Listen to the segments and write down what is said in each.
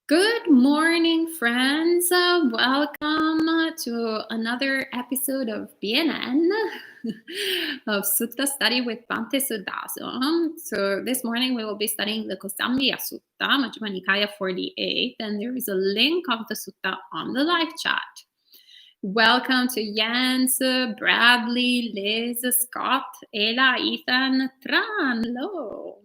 Good morning, friends. Welcome to another episode of BNN of Sutta Study with Bhante Suddaso. So this morning we will be studying the Kosambiya Sutta, Majjhima Nikaya 48, and there is a link of the Sutta on the live chat. Welcome to Jens, Bradley, Liz, Scott, Ella, Ethan, Tran, hello.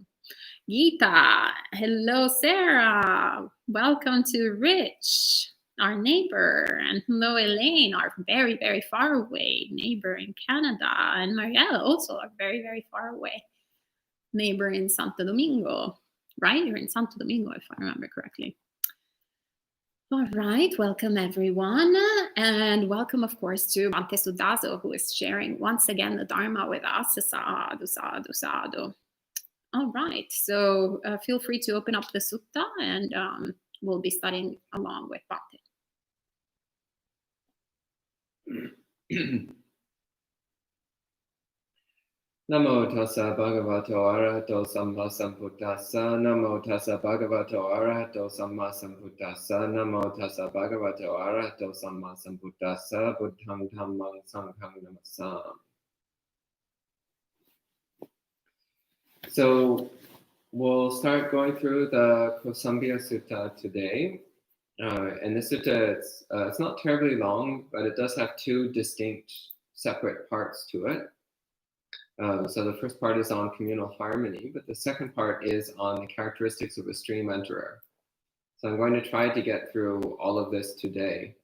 Geeta, hello Sarah, welcome to Rich, our neighbor, and hello Elaine, our very, very far away neighbor in Canada, and Marielle, also a very, very far away neighbor in Santo Domingo, right? You're in Santo Domingo, if I remember correctly. All right, welcome everyone, and welcome, of course, to Bhante Suddaso, who is sharing once again the Dharma with us. Sadhu, sadhu, sadhu. All right, so feel free to open up the sutta and we'll be studying along with Bhante. Namo tassa bhagavato arahato samma sambuddhassa. Namo tassa bhagavato arahato samma sambuddhassa. Namo tassa bhagavato arahato samma sambuddhassa. Buddhang dhammang sanghang namassam. So we'll start going through the Kosambiya Sutta today. And this sutta, it's not terribly long, but it does have two distinct separate parts to it. So the first part is on communal harmony, but the second part is on the characteristics of a stream enterer. So I'm going to try to get through all of this today.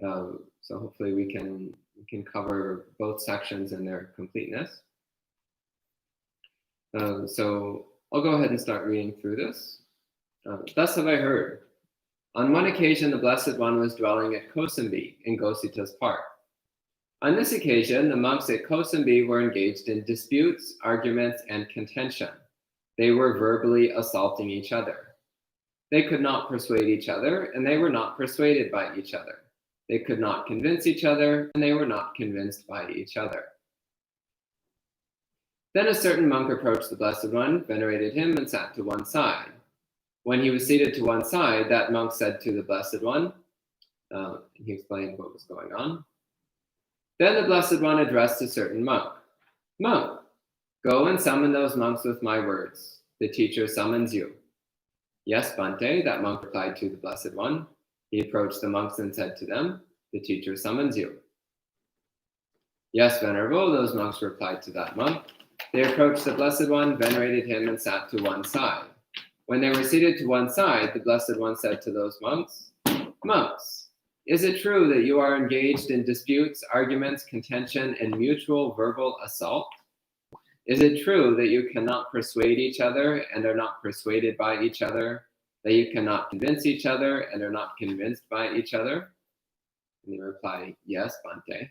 So hopefully we can cover both sections in their completeness. So I'll go ahead and start reading through this. Thus have I heard. On one occasion, the Blessed One was dwelling at Kosambi in Gosita's park. On this occasion, the monks at Kosambi were engaged in disputes, arguments, and contention. They were verbally assaulting each other. They could not persuade each other, and they were not persuaded by each other. They could not convince each other, and they were not convinced by each other. Then a certain monk approached the Blessed One, venerated him, and sat to one side. When he was seated to one side, that monk said to the Blessed One, he explained what was going on. Then the Blessed One addressed a certain monk. Monk, go and summon those monks with my words. The teacher summons you. Yes, Bhante, that monk replied to the Blessed One. He approached the monks and said to them, the teacher summons you. Yes, Venerable, those monks replied to that monk. They approached the Blessed One, venerated him, and sat to one side. When they were seated to one side, the Blessed One said to those monks, monks, is it true that you are engaged in disputes, arguments, contention, and mutual verbal assault? Is it true that you cannot persuade each other and are not persuaded by each other, that you cannot convince each other and are not convinced by each other? And they reply, yes, Bhante.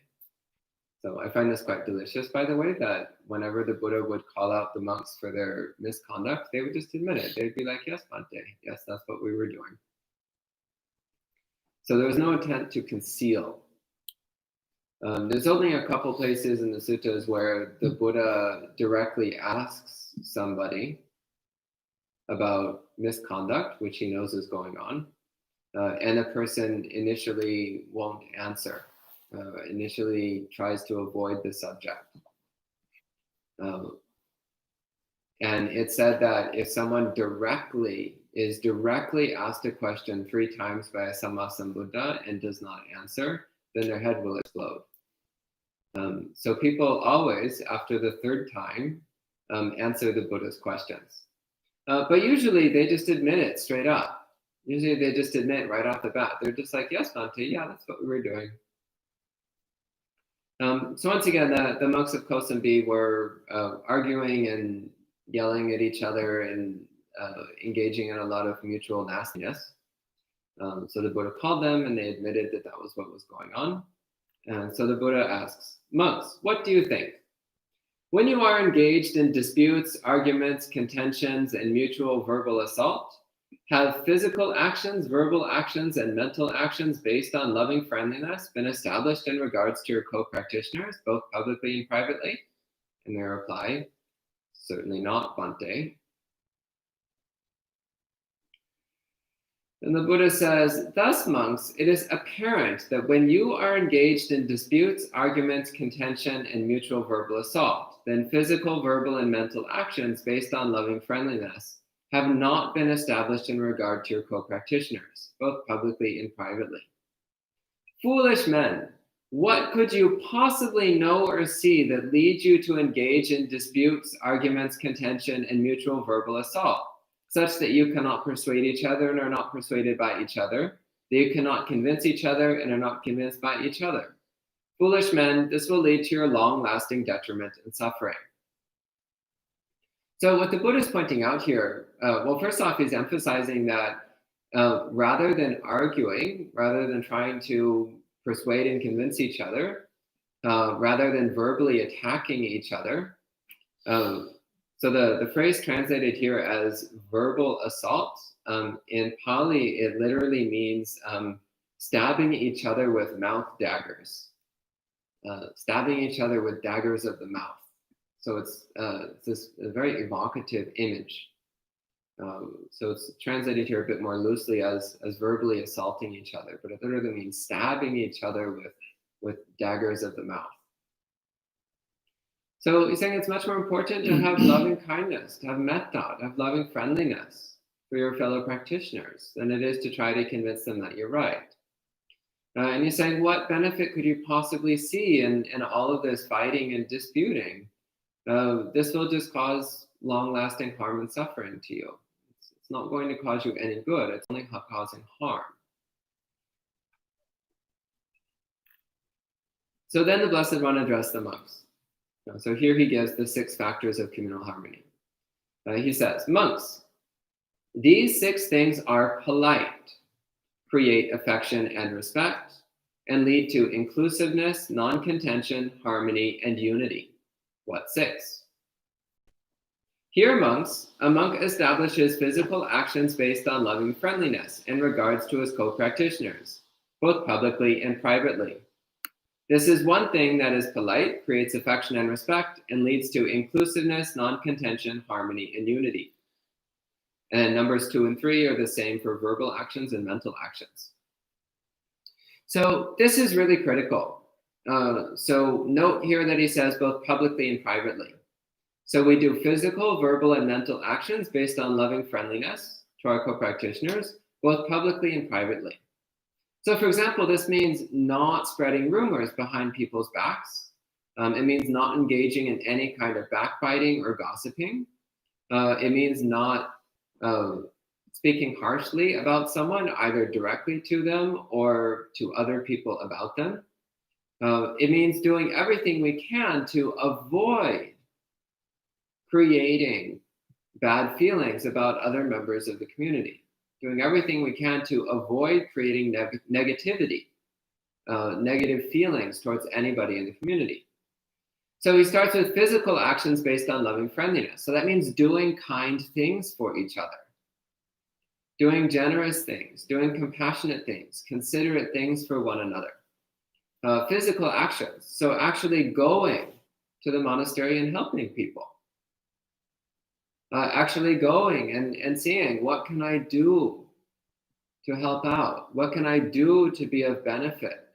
So I find this quite delicious, by the way, that whenever the Buddha would call out the monks for their misconduct, they would just admit it. They'd be like, yes, Bhante, yes, that's what we were doing. So there was no intent to conceal. There's only a couple places in the suttas where the Buddha directly asks somebody about misconduct, which he knows is going on, and a person initially won't answer. Initially tries to avoid the subject. And it said that if someone is directly asked a question 3 times by a Sammasambuddha and does not answer, then their head will explode. So people always, after the 3rd time, answer the Buddha's questions. But usually they just admit it straight up. Usually they just admit right off the bat. They're just like, yes, Bhante, yeah, that's what we were doing. So once again, the monks of Kosambi were arguing and yelling at each other and engaging in a lot of mutual nastiness. So the Buddha called them and they admitted that that was what was going on. And so the Buddha asks, monks, what do you think? When you are engaged in disputes, arguments, contentions, and mutual verbal assault, have physical actions, verbal actions, and mental actions based on loving friendliness been established in regards to your co-practitioners, both publicly and privately? And they reply, certainly not, Bhante. And the Buddha says, thus, monks, it is apparent that when you are engaged in disputes, arguments, contention, and mutual verbal assault, then physical, verbal, and mental actions based on loving friendliness have not been established in regard to your co-practitioners, both publicly and privately. Foolish men, what could you possibly know or see that leads you to engage in disputes, arguments, contention, and mutual verbal assault, such that you cannot persuade each other and are not persuaded by each other, that you cannot convince each other and are not convinced by each other? Foolish men, this will lead to your long-lasting detriment and suffering. So what the Buddha is pointing out here, well, first off, he's emphasizing that rather than arguing, rather than trying to persuade and convince each other, rather than verbally attacking each other, so the phrase translated here as verbal assault, in Pali, it literally means stabbing each other with mouth daggers, stabbing each other with daggers of the mouth. So it's this a very evocative image. So it's translated here a bit more loosely as verbally assaulting each other, but it literally means stabbing each other with daggers of the mouth. So he's saying it's much more important to have loving kindness, to have metta, to have loving friendliness for your fellow practitioners than it is to try to convince them that you're right. And he's saying, what benefit could you possibly see in all of this fighting and disputing? This will just cause long-lasting harm and suffering to you. It's not going to cause you any good. It's only causing harm. So then the Blessed One addressed the monks. So here he gives the 6 factors of communal harmony. He says, monks, these 6 things are polite, create affection and respect, and lead to inclusiveness, non-contention, harmony, and unity. What 6? Here, monks, a monk establishes physical actions based on loving friendliness in regards to his co-practitioners, both publicly and privately. This is one thing that is polite, creates affection and respect, and leads to inclusiveness, non-contention, harmony, and unity. And numbers 2 and 3 are the same for verbal actions and mental actions. So this is really critical. So note here that he says both publicly and privately. So we do physical, verbal, and mental actions based on loving friendliness to our co-practitioners, both publicly and privately. So for example, this means not spreading rumors behind people's backs. It means not engaging in any kind of backbiting or gossiping. It means not speaking harshly about someone, either directly to them or to other people about them. It means doing everything we can to avoid creating bad feelings about other members of the community. Doing everything we can to avoid creating negativity, negative feelings towards anybody in the community. So he starts with physical actions based on loving friendliness. So that means doing kind things for each other, doing generous things, doing compassionate things, considerate things for one another. Physical actions, so actually going to the monastery and helping people. Actually going and seeing, what can I do to help out? What can I do to be of benefit?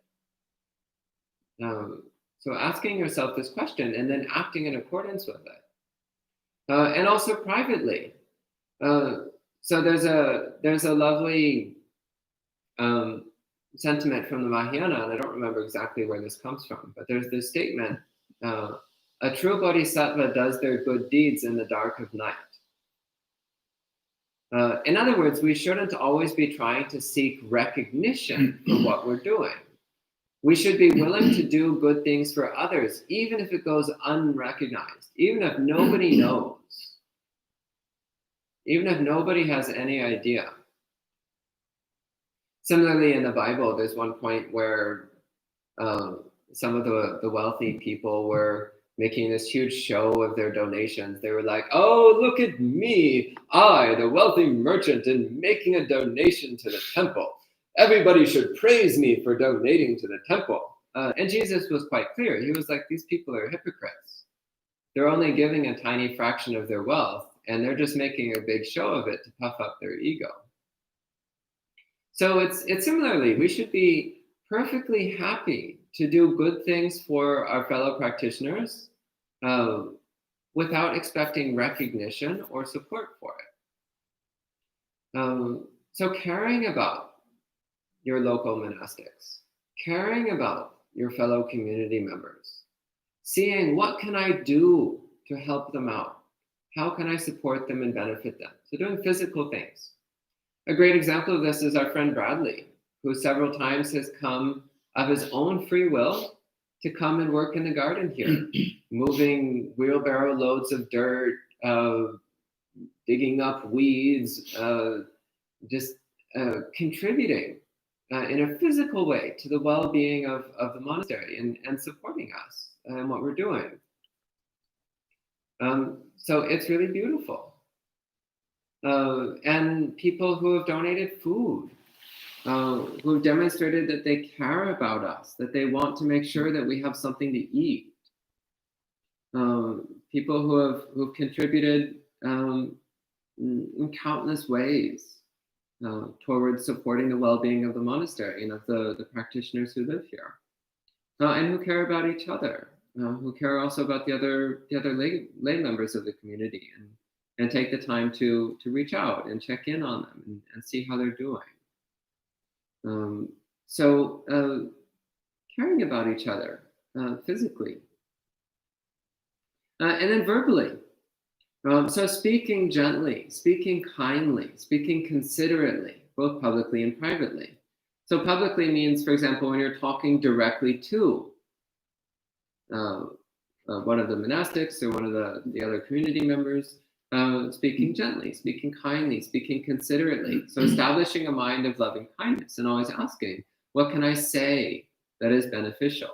So asking yourself this question and then acting in accordance with it. And also privately. So there's a lovely sentiment from the Mahayana, and I don't remember exactly where this comes from, but there's this statement, a true bodhisattva does their good deeds in the dark of night. In other words, we shouldn't always be trying to seek recognition for what we're doing. We should be willing to do good things for others, even if it goes unrecognized, even if nobody knows, even if nobody has any idea. Similarly, in the Bible, there's one point where some of the wealthy people were making this huge show of their donations. They were like, oh, look at me. I, the wealthy merchant, am making a donation to the temple. Everybody should praise me for donating to the temple. And Jesus was quite clear. He was like, these people are hypocrites. They're only giving a tiny fraction of their wealth, and they're just making a big show of it to puff up their ego. So it's similarly, we should be perfectly happy to do good things for our fellow practitioners without expecting recognition or support for it. So caring about your local monastics, caring about your fellow community members, seeing what can I do to help them out? How can I support them and benefit them? So doing physical things. A great example of this is our friend Bradley, who several times has come of his own free will to come and work in the garden here, moving wheelbarrow loads of dirt, digging up weeds, just contributing in a physical way to the well-being of the monastery and supporting us and what we're doing. So it's really beautiful. And people who have donated food, who have demonstrated that they care about us, that they want to make sure that we have something to eat. People who've contributed in countless ways towards supporting the well-being of the monastery and of the practitioners who live here, and who care about each other, who care also about the other lay members of the community, and take the time to reach out and check in on them and see how they're doing. So caring about each other physically, and then verbally. So speaking gently, speaking kindly, speaking considerately, both publicly and privately. So publicly means, for example, when you're talking directly to one of the monastics or one of the other community members, speaking gently, speaking kindly, speaking considerately. So establishing a mind of loving kindness and always asking, what can I say that is beneficial?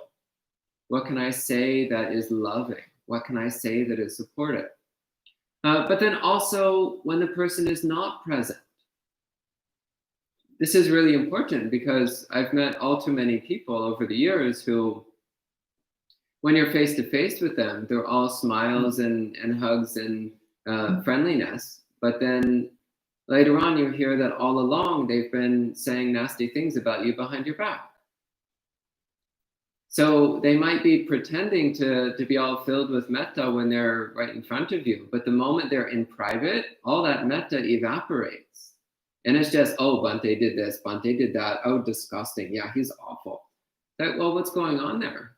What can I say that is loving? What can I say that is supportive? But then also when the person is not present. This is really important because I've met all too many people over the years who, when you're face to face with them, they're all smiles and hugs and friendliness. But then later on, you hear that all along they've been saying nasty things about you behind your back. So they might be pretending to be all filled with metta when they're right in front of you, but the moment they're in private, all that metta evaporates. And it's just, oh, Bhante did this, Bhante did that, oh, disgusting, yeah, he's awful. Well, what's going on there?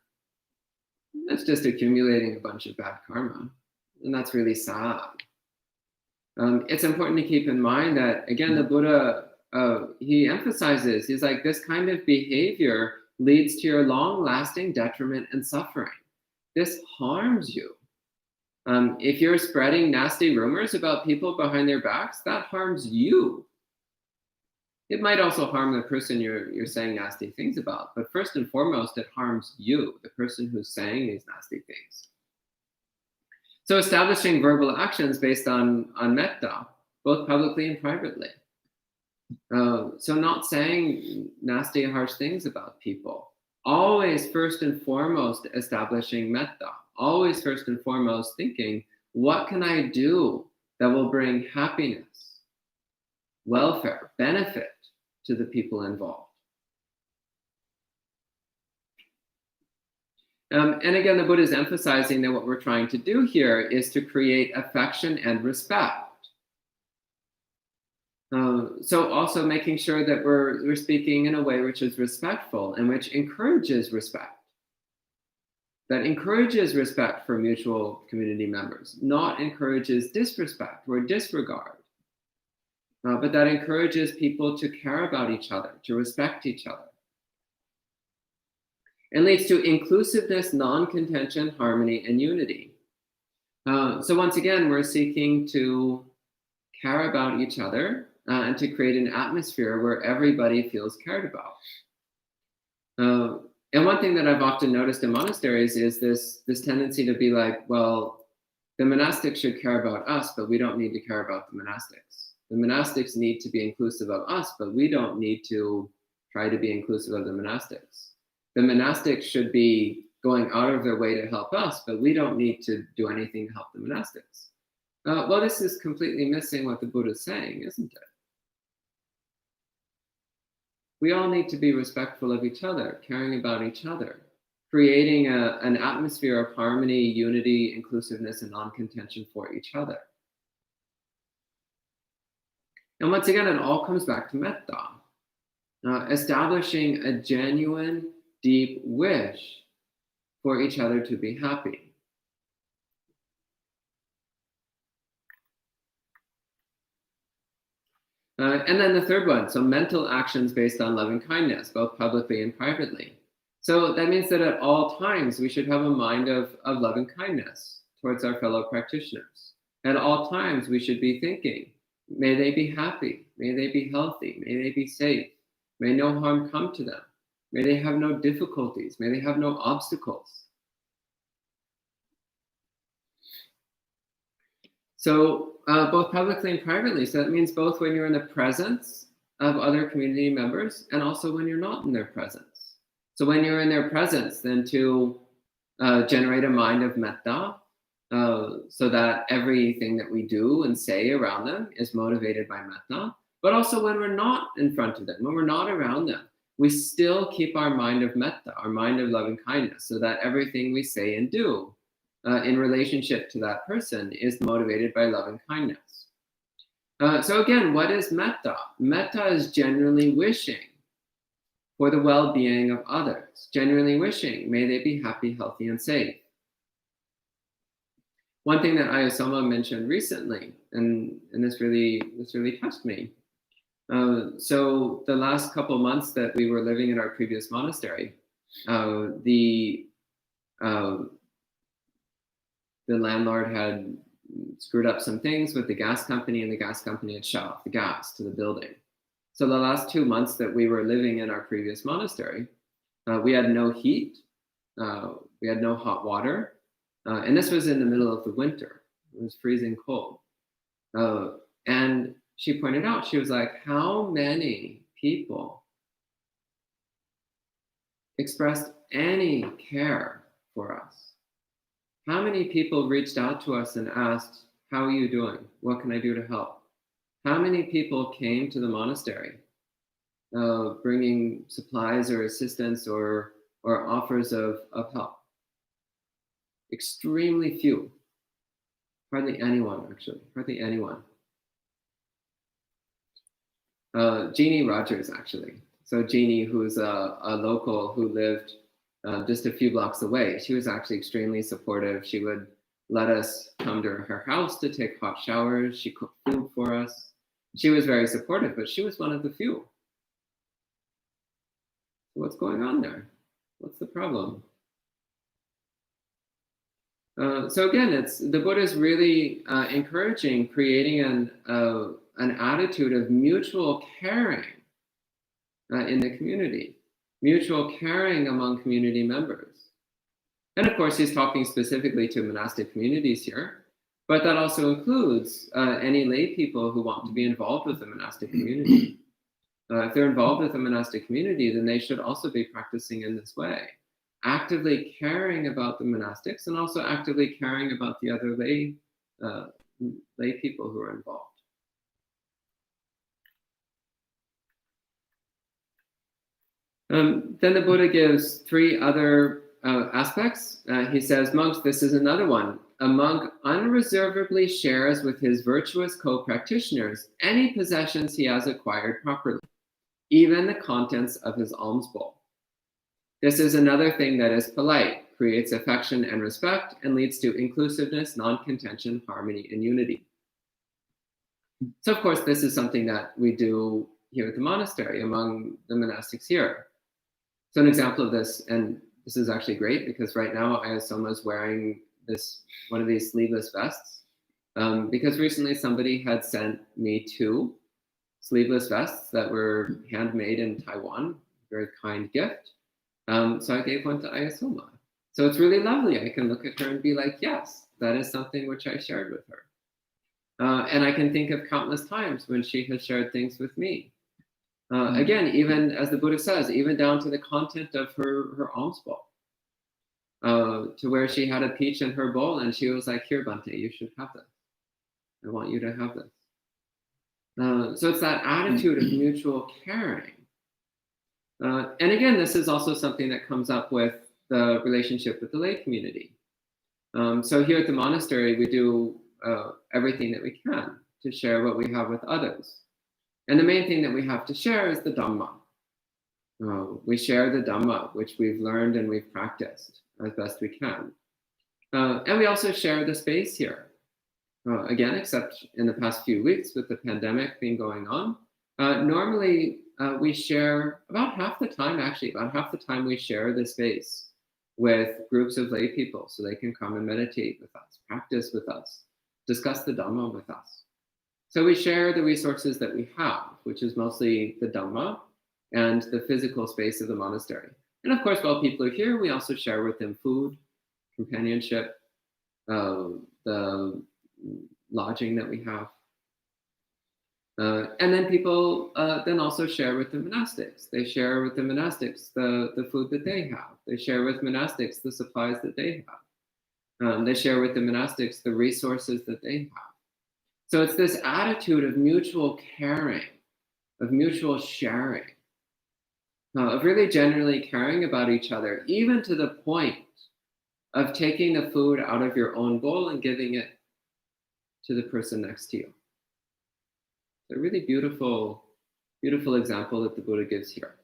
That's just accumulating a bunch of bad karma, and that's really sad. It's important to keep in mind that, again, the Buddha, he emphasizes, he's like, this kind of behavior leads to your long-lasting detriment and suffering. This harms you. If you're spreading nasty rumors about people behind their backs, that harms you. It might also harm the person you're saying nasty things about, but first and foremost, it harms you, the person who's saying these nasty things. So establishing verbal actions based on metta, both publicly and privately. So not saying nasty, harsh things about people. Always first and foremost establishing metta. Always first and foremost thinking, what can I do that will bring happiness, welfare, benefit to the people involved? And again, the Buddha is emphasizing that what we're trying to do here is to create affection and respect. So also making sure that we're speaking in a way which is respectful and which encourages respect. That encourages respect for mutual community members, not encourages disrespect or disregard, but that encourages people to care about each other, to respect each other. It leads to inclusiveness, non-contention, harmony, and unity. So once again, we're seeking to care about each other and to create an atmosphere where everybody feels cared about. And one thing that I've often noticed in monasteries is this tendency to be like, well, the monastics should care about us, but we don't need to care about the monastics. The monastics need to be inclusive of us, but we don't need to try to be inclusive of the monastics. The monastics should be going out of their way to help us, but we don't need to do anything to help the monastics. Well, this is completely missing what the Buddha is saying, isn't it? We all need to be respectful of each other, caring about each other, creating an atmosphere of harmony, unity, inclusiveness, and non-contention for each other. And once again, it all comes back to metta, establishing a genuine, deep wish for each other to be happy. And then the third one, so mental actions based on loving kindness, both publicly and privately. So that means that at all times we should have a mind of loving kindness towards our fellow practitioners. At all times we should be thinking, may they be happy, may they be healthy, may they be safe, may no harm come to them, may they have no difficulties, may they have no obstacles. So both publicly and privately. So that means both when you're in the presence of other community members and also when you're not in their presence. So when you're in their presence, then to generate a mind of metta, so that everything that we do and say around them is motivated by metta. But also when we're not in front of them, when we're not around them, we still keep our mind of metta, our mind of loving kindness, so that everything we say and do in relationship to that person is motivated by loving kindness. So again, what is metta? Metta is genuinely wishing for the well-being of others, genuinely wishing, may they be happy, healthy, and safe. One thing that Ayasoma mentioned recently, and this really touched me. So the last couple of months that we were living in our previous monastery, the landlord had screwed up some things with the gas company, and the gas company had shut off the gas to the building. So the last 2 months that we were living in our previous monastery, we had no heat, we had no hot water, and this was in the middle of the winter. It was freezing cold. And she pointed out, she was like, how many people expressed any care for us? How many people reached out to us and asked, how are you doing? What can I do to help? How many people came to the monastery bringing supplies or assistance or offers of help? Extremely few. Hardly anyone, actually. Hardly anyone. Jeannie Rogers, actually. So Jeannie, who's a local who lived just a few blocks away, she was actually extremely supportive. She would let us come to her house to take hot showers. She cooked food for us. She was very supportive, but she was one of the few. What's going on there? What's the problem? So again, the Buddha is really encouraging creating an attitude of mutual caring in the community, mutual caring among community members. And of course, he's talking specifically to monastic communities here, but that also includes any lay people who want to be involved with the monastic community. If they're involved with the monastic community, then they should also be practicing in this way, actively caring about the monastics and also actively caring about the other lay people who are involved. Then the Buddha gives 3 other aspects. He says, monks, this is another one. A monk unreservedly shares with his virtuous co-practitioners any possessions he has acquired properly, even the contents of his alms bowl. This is another thing that is polite, creates affection and respect, and leads to inclusiveness, non-contention, harmony, and unity. So of course, this is something that we do here at the monastery among the monastics here. So an example of this, and this is actually great because right now Ayasoma is wearing one of these sleeveless vests because recently somebody had sent me 2 sleeveless vests that were handmade in Taiwan, very kind gift. So I gave one to Ayasoma. So it's really lovely. I can look at her and be like, yes, that is something which I shared with her. And I can think of countless times when she has shared things with me. Again, even as the Buddha says, even down to the content of her alms bowl, to where she had a peach in her bowl and she was like, here, Bhante, you should have this. I want you to have this. So it's that attitude of mutual caring And again, this is also something that comes up with the relationship with the lay community. So here at the monastery, we do everything that we can to share what we have with others. And the main thing that we have to share is the Dhamma. We share the Dhamma, which we've learned and we've practiced as best we can. And we also share the space here. Again, except in the past few weeks with the pandemic being going on, normally we share about half the time we share the space with groups of lay people so they can come and meditate with us, practice with us, discuss the Dhamma with us. So we share the resources that we have, which is mostly the Dhamma and the physical space of the monastery. And of course, while people are here, we also share with them food, companionship, the lodging that we have. And then people then also share with the monastics. They share with the monastics the food that they have. They share with monastics the supplies that they have. They share with the monastics the resources that they have. So it's this attitude of mutual caring, of mutual sharing, of really genuinely caring about each other, even to the point of taking the food out of your own bowl and giving it to the person next to you. A really beautiful, beautiful example that the Buddha gives here.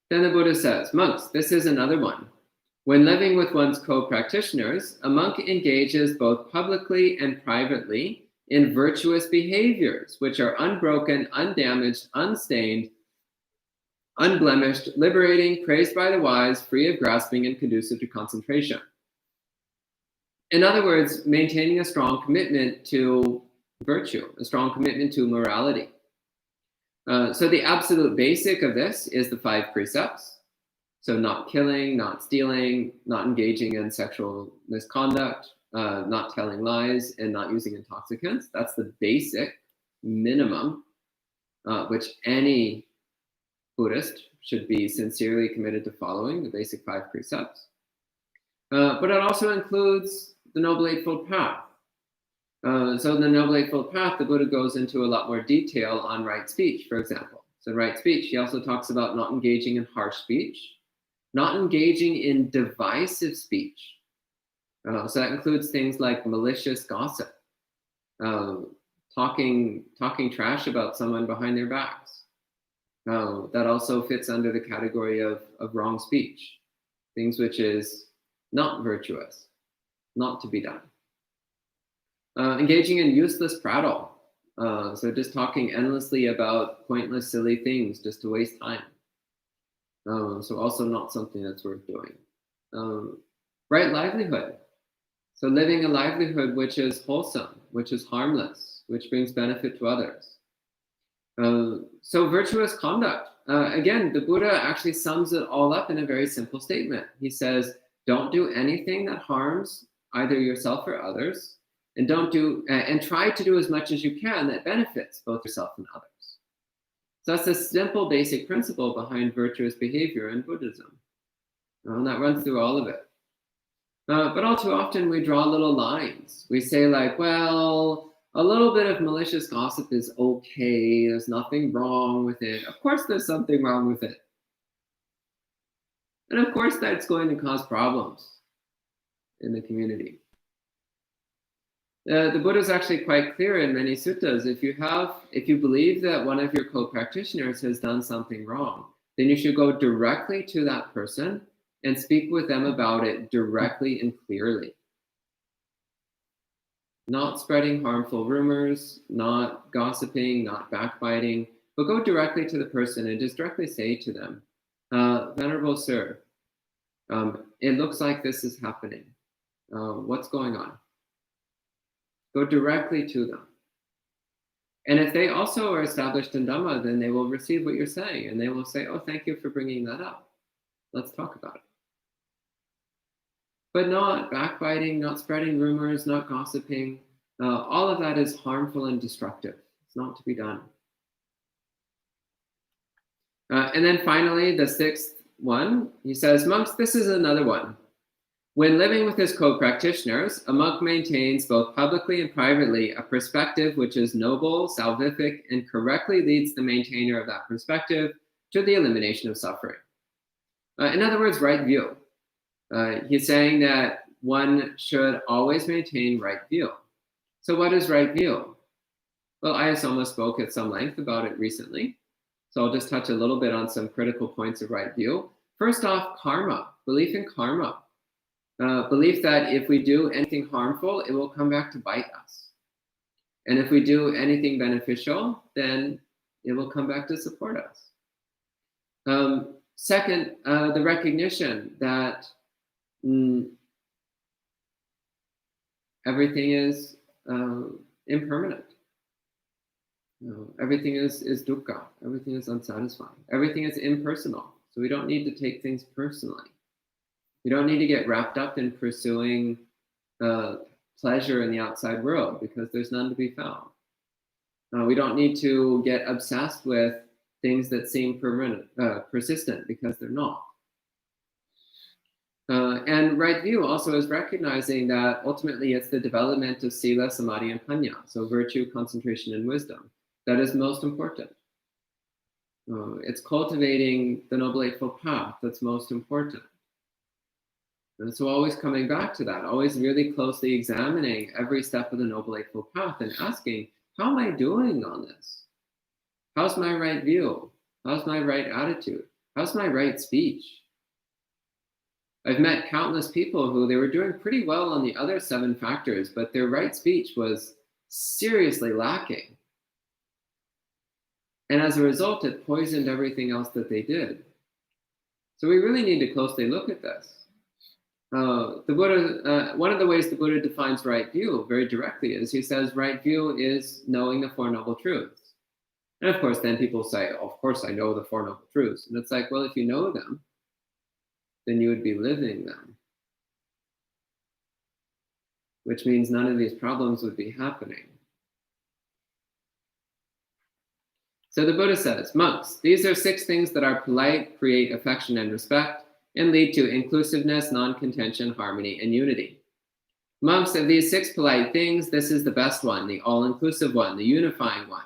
Then the Buddha says, monks, this is another one. When living with one's co-practitioners, a monk engages both publicly and privately in virtuous behaviors, which are unbroken, undamaged, unstained, unblemished, liberating, praised by the wise, free of grasping, and conducive to concentration. In other words, maintaining a strong commitment to virtue, a strong commitment to morality. So the absolute basic of this is the 5 precepts. So not killing, not stealing, not engaging in sexual misconduct, not telling lies, and not using intoxicants. That's the basic minimum, which any Buddhist should be sincerely committed to following, the basic 5 precepts. But it also includes the Noble Eightfold Path. So in the Noble Eightfold Path, the Buddha goes into a lot more detail on right speech, for example. So in right speech, he also talks about not engaging in harsh speech, not engaging in divisive speech. So that includes things like malicious gossip, talking trash about someone behind their backs. That also fits under the category of wrong speech, things which is not virtuous, not to be done. Engaging in useless prattle, so just talking endlessly about pointless, silly things just to waste time. So also not something that's worth doing. Right livelihood, so living a livelihood which is wholesome, which is harmless, which brings benefit to others. So virtuous conduct, again, the Buddha actually sums it all up in a very simple statement. He says, don't do anything that harms either yourself or others, and try to do as much as you can that benefits both yourself and others. So that's the simple basic principle behind virtuous behavior in Buddhism. And that runs through all of it. But all too often we draw little lines. We say like, well, a little bit of malicious gossip is okay. There's nothing wrong with it. Of course there's something wrong with it. And of course that's going to cause problems in the community. The Buddha is actually quite clear in many suttas. If you believe that one of your co-practitioners has done something wrong, then you should go directly to that person and speak with them about it directly and clearly. Not spreading harmful rumors, not gossiping, not backbiting, but go directly to the person and just directly say to them, Venerable Sir, it looks like this is happening. What's going on? Go directly to them. And if they also are established in Dhamma, then they will receive what you're saying and they will say, oh, thank you for bringing that up. Let's talk about it. But not backbiting, not spreading rumors, not gossiping. All of that is harmful and destructive. It's not to be done. And then finally, the 6th one, he says, monks, this is another one. When living with his co-practitioners, a monk maintains both publicly and privately a perspective which is noble, salvific, and correctly leads the maintainer of that perspective to the elimination of suffering. In other words, right view. He's saying that one should always maintain right view. So what is right view? Well, Ayasoma spoke at some length about it recently. So I'll just touch a little bit on some critical points of right view. First off, karma, belief in karma. Belief that if we do anything harmful, it will come back to bite us. And if we do anything beneficial, then it will come back to support us. Second, the recognition that everything is impermanent. Everything is dukkha. Everything is unsatisfying. Everything is impersonal. So we don't need to take things personally. We don't need to get wrapped up in pursuing pleasure in the outside world because there's none to be found. We don't need to get obsessed with things that seem permanent, persistent because they're not. And right view also is recognizing that ultimately it's the development of sila, samadhi, and panya, so virtue, concentration, and wisdom, that is most important. It's cultivating the Noble Eightfold Path that's most important. And so always coming back to that, always really closely examining every step of the Noble Eightfold Path and asking, how am I doing on this? How's my right view? How's my right attitude? How's my right speech? I've met countless people who they were doing pretty well on the other 7 factors, but their right speech was seriously lacking. And as a result, it poisoned everything else that they did. So we really need to closely look at this. The Buddha, one of the ways the Buddha defines right view very directly is he says right view is knowing the Four Noble Truths. And of course, then people say, oh, of course I know the Four Noble Truths. And it's like, well, if you know them, then you would be living them. Which means none of these problems would be happening. So the Buddha says, monks, these are 6 things that are polite, create affection and respect, and lead to inclusiveness, non-contention, harmony, and unity. Monks, of these 6 polite things, this is the best one, the all-inclusive one, the unifying one,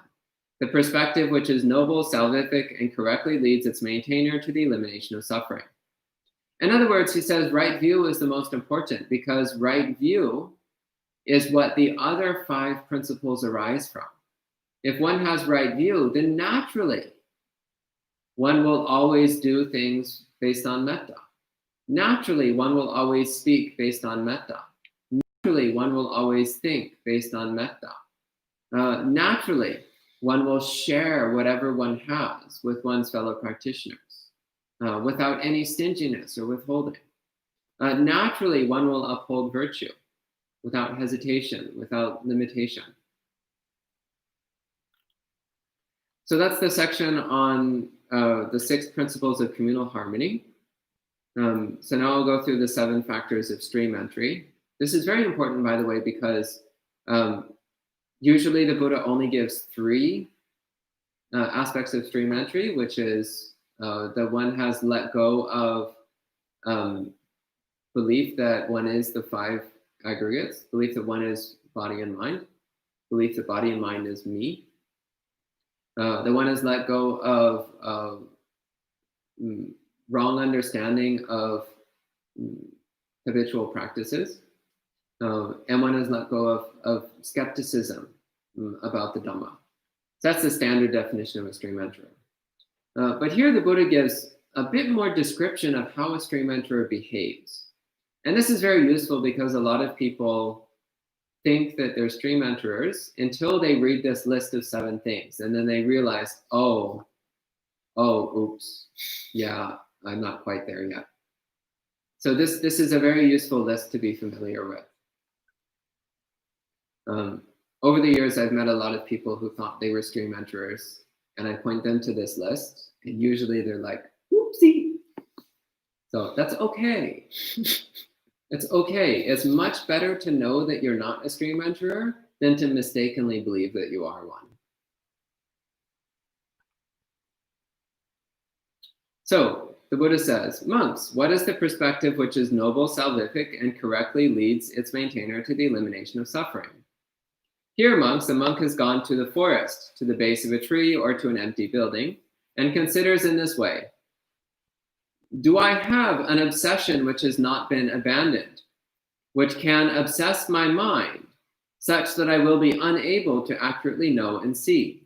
the perspective which is noble, salvific, and correctly leads its maintainer to the elimination of suffering. In other words, he says right view is the most important because right view is what the other 5 principles arise from. If one has right view, then naturally, one will always do things based on metta. Naturally, one will always speak based on metta. Naturally, one will always think based on metta. Naturally, one will share whatever one has with one's fellow practitioners without any stinginess or withholding. Naturally, one will uphold virtue without hesitation, without limitation. So that's the section on the 6 principles of communal harmony. So now I'll go through the 7 factors of stream entry. This is very important, by the way, because usually the Buddha only gives 3 aspects of stream entry, which is that one has let go of belief that one is the 5 aggregates, belief that one is body and mind, belief that body and mind is me. The one has let go of wrong understanding of habitual practices, and one has let go of skepticism about the Dhamma. So that's the standard definition of a stream enterer. But here the Buddha gives a bit more description of how a stream enterer behaves. And this is very useful because a lot of people think that they're stream enterers until they read this list of 7 things. And then they realize, oh, oops, yeah, I'm not quite there yet. So this is a very useful list to be familiar with. Over the years, I've met a lot of people who thought they were stream enterers, and I point them to this list, and usually they're like, whoopsie. So that's okay. It's okay. It's much better to know that you're not a stream enterer than to mistakenly believe that you are one. So the Buddha says, monks, what is the perspective which is noble, salvific, and correctly leads its maintainer to the elimination of suffering? Here, monks, a monk has gone to the forest, to the base of a tree, or to an empty building, and considers in this way, do I have an obsession which has not been abandoned, which can obsess my mind, such that I will be unable to accurately know and see?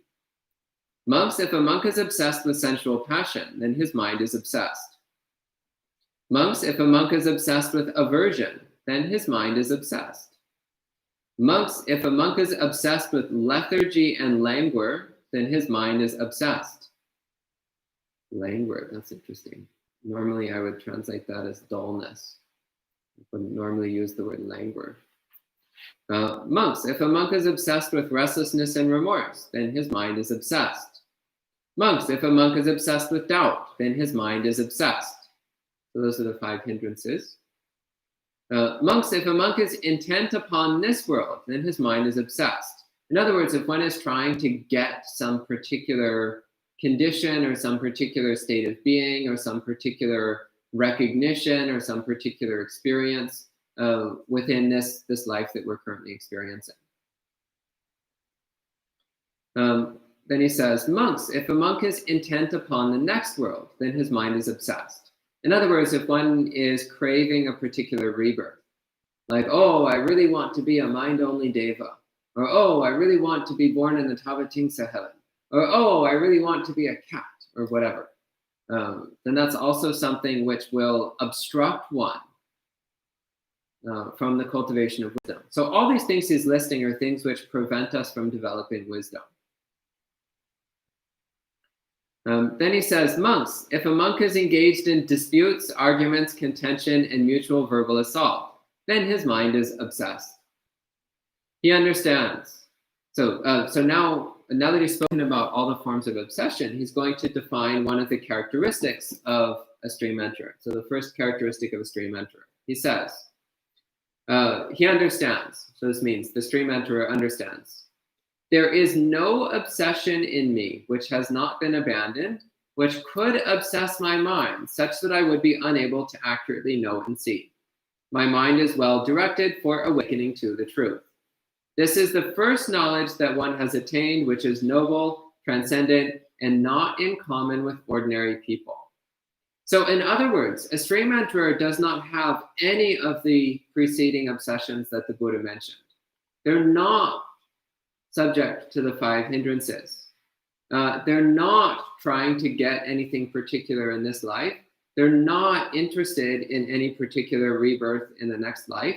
Monks, if a monk is obsessed with sensual passion, then his mind is obsessed. Monks, if a monk is obsessed with aversion, then his mind is obsessed. Monks, if a monk is obsessed with lethargy and languor, then his mind is obsessed. Languor, that's interesting. Normally I would translate that as dullness. I wouldn't normally use the word languor. Monks, if a monk is obsessed with restlessness and remorse, then his mind is obsessed. Monks, if a monk is obsessed with doubt, then his mind is obsessed. So those are the 5 hindrances. Monks, if a monk is intent upon this world, then his mind is obsessed. In other words, if one is trying to get some particular condition or some particular state of being or some particular recognition or some particular experience within this life that we're currently experiencing. Then he says, monks, if a monk is intent upon the next world, then his mind is obsessed. In other words, if one is craving a particular rebirth, like, oh, I really want to be a mind-only deva, or oh, I really want to be born in the Tavatingsa heaven, or oh, I really want to be a cat, or whatever, then that's also something which will obstruct one from the cultivation of wisdom. So all these things he's listing are things which prevent us from developing wisdom. Then he says, monks, if a monk is engaged in disputes, arguments, contention, and mutual verbal assault, then his mind is obsessed. He understands. So now that he's spoken about all the forms of obsession, he's going to define one of the characteristics of a stream enterer. So the first characteristic of a stream enterer, he says, he understands. So this means the stream enterer understands. There is no obsession in me which has not been abandoned, which could obsess my mind, such that I would be unable to accurately know and see. My mind is well directed for awakening to the truth. This is the first knowledge that one has attained, which is noble, transcendent, and not in common with ordinary people. So in other words, a stream enterer does not have any of the preceding obsessions that the Buddha mentioned. They're not subject to the 5 hindrances. They're not trying to get anything particular in this life. They're not interested in any particular rebirth in the next life.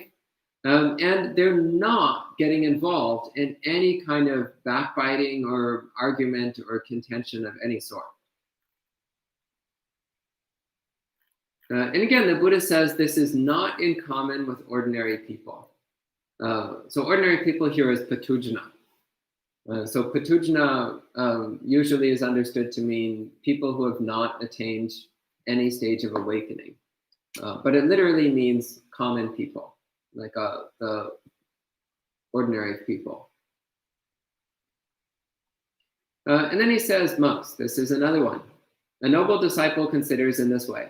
And they're not getting involved in any kind of backbiting or argument or contention of any sort. And again, the Buddha says this is not in common with ordinary people. So ordinary people here is patujana. So patujana usually is understood to mean people who have not attained any stage of awakening. But it literally means common people, like the ordinary people. And then he says, monks, this is another one. A noble disciple considers in this way.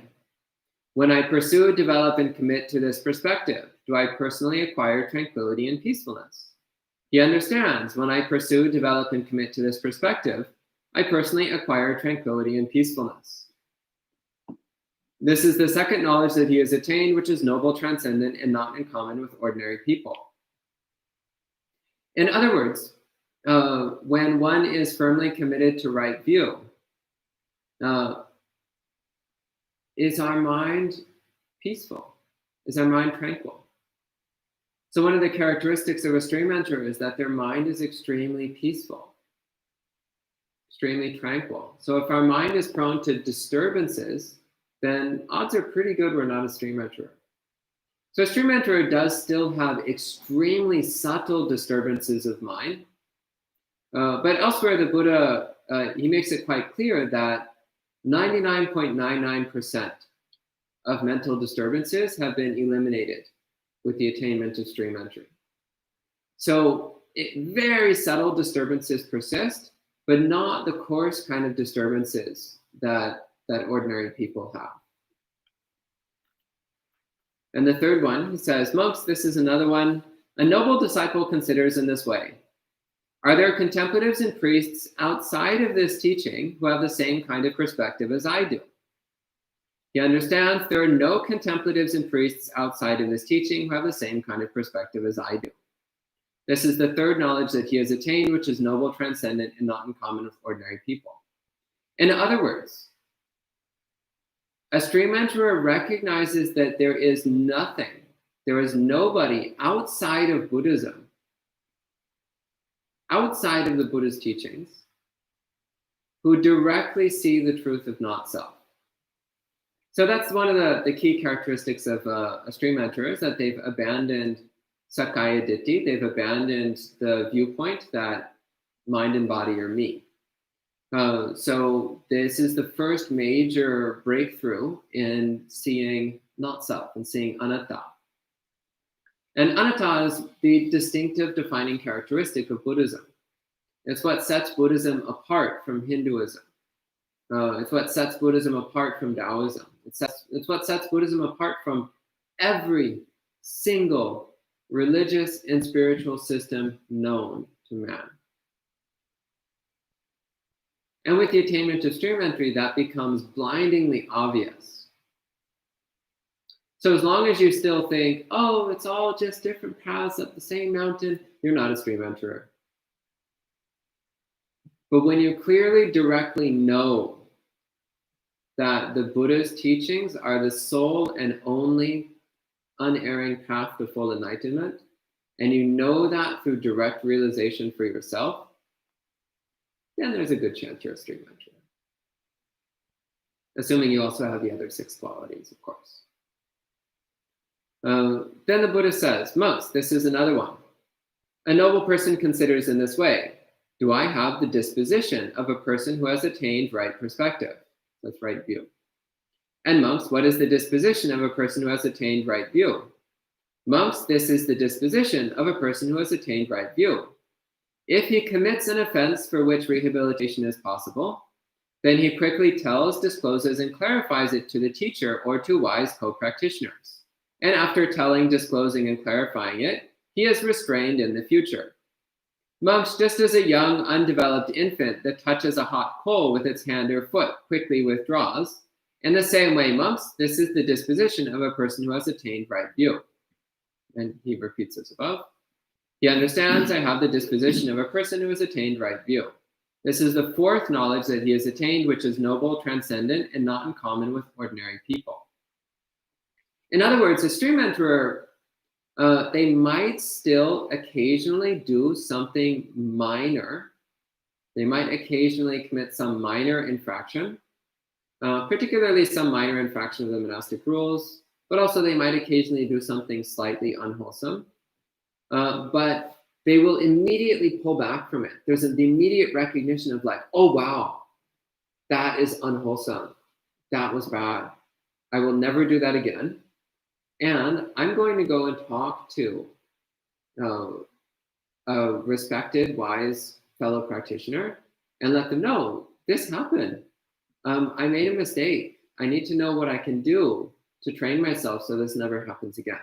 When I pursue, develop, and commit to this perspective, do I personally acquire tranquility and peacefulness? He understands, when I pursue, develop, and commit to this perspective, I personally acquire tranquility and peacefulness. This is the second knowledge that he has attained, which is noble, transcendent, and not in common with ordinary people. In other words, when one is firmly committed to right view, is our mind peaceful? Is our mind tranquil? So one of the characteristics of a stream enterer is that their mind is extremely peaceful, extremely tranquil. So if our mind is prone to disturbances, then odds are pretty good we're not a stream enterer. So a stream enterer does still have extremely subtle disturbances of mind. But elsewhere, the Buddha, he makes it quite clear that 99.99% of mental disturbances have been eliminated with the attainment of stream entry. So very subtle disturbances persist, but not the coarse kind of disturbances that ordinary people have. And the third one, he says, monks, this is another one. A noble disciple considers in this way. Are there contemplatives and priests outside of this teaching who have the same kind of perspective as I do? He understands there are no contemplatives and priests outside of this teaching who have the same kind of perspective as I do. This is the third knowledge that he has attained, which is noble, transcendent, and not in common with ordinary people. In other words, a stream enterer recognizes that there is nothing, there is nobody outside of Buddhism, outside of the Buddha's teachings, who directly see the truth of not self. So that's one of the key characteristics of a stream enterer, is that they've abandoned Sakkaya Ditthi, they've abandoned the viewpoint that mind and body are me. So this is the first major breakthrough in seeing not self and seeing anatta. And anatta is the distinctive defining characteristic of Buddhism. It's what sets Buddhism apart from Hinduism. It's what sets Buddhism apart from Taoism. It's what sets Buddhism apart from every single religious and spiritual system known to man. And with the attainment of stream entry, that becomes blindingly obvious. So as long as you still think, oh, it's all just different paths up the same mountain, you're not a stream enterer. But when you clearly, directly know that the Buddha's teachings are the sole and only unerring path to full enlightenment, and you know that through direct realization for yourself, then there's a good chance you're a stream enterer. Assuming you also have the other 6 qualities, of course. Then the Buddha says, monks, this is another one. A noble person considers in this way. Do I have the disposition of a person who has attained right perspective? That's right view. And monks, what is the disposition of a person who has attained right view? Monks, this is the disposition of a person who has attained right view. If he commits an offense for which rehabilitation is possible, then he quickly tells, discloses, and clarifies it to the teacher or to wise co-practitioners. And after telling, disclosing, and clarifying it, he is restrained in the future. Monks, just as a young, undeveloped infant that touches a hot coal with its hand or foot quickly withdraws, in the same way, monks, this is the disposition of a person who has attained right view. And he repeats this above. He understands I have the disposition of a person who has attained right view. This is the 4th knowledge that he has attained, which is noble, transcendent, and not in common with ordinary people. In other words, a stream enterer, they might still occasionally do something minor. They might occasionally commit some minor infraction, particularly some minor infraction of the monastic rules, but also they might occasionally do something slightly unwholesome. But they will immediately pull back from it. There's the immediate recognition of like, oh, wow, that is unwholesome. That was bad. I will never do that again. And I'm going to go and talk to a respected, wise fellow practitioner and let them know this happened. I made a mistake. I need to know what I can do to train myself so this never happens again.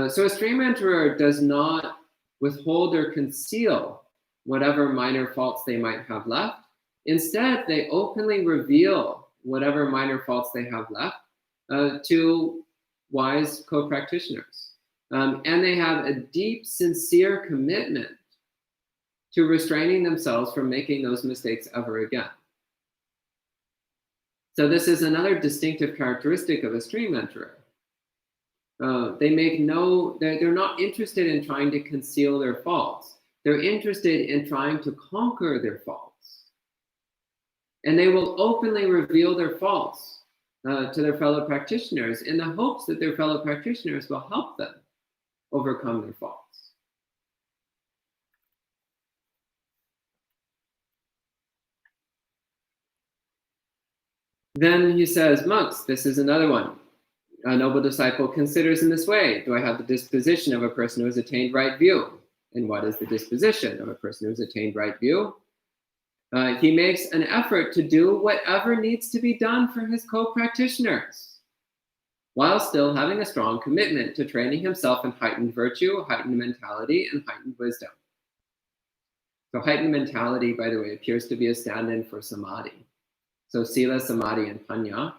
So a stream enterer does not withhold or conceal whatever minor faults they might have left. Instead, they openly reveal whatever minor faults they have left to wise co-practitioners. And they have a deep, sincere commitment to restraining themselves from making those mistakes ever again. So this is another distinctive characteristic of a stream enterer. They're not interested in trying to conceal their faults. They're interested in trying to conquer their faults. And they will openly reveal their faults to their fellow practitioners in the hopes that their fellow practitioners will help them overcome their faults. Then he says, monks, this is another one. A noble disciple considers in this way, do I have the disposition of a person who has attained right view? And what is the disposition of a person who has attained right view? He makes an effort to do whatever needs to be done for his co-practitioners. while still having a strong commitment to training himself in heightened virtue, heightened mentality, and heightened wisdom. So heightened mentality, by the way, appears to be a stand-in for samadhi. So sila, samadhi, and panya,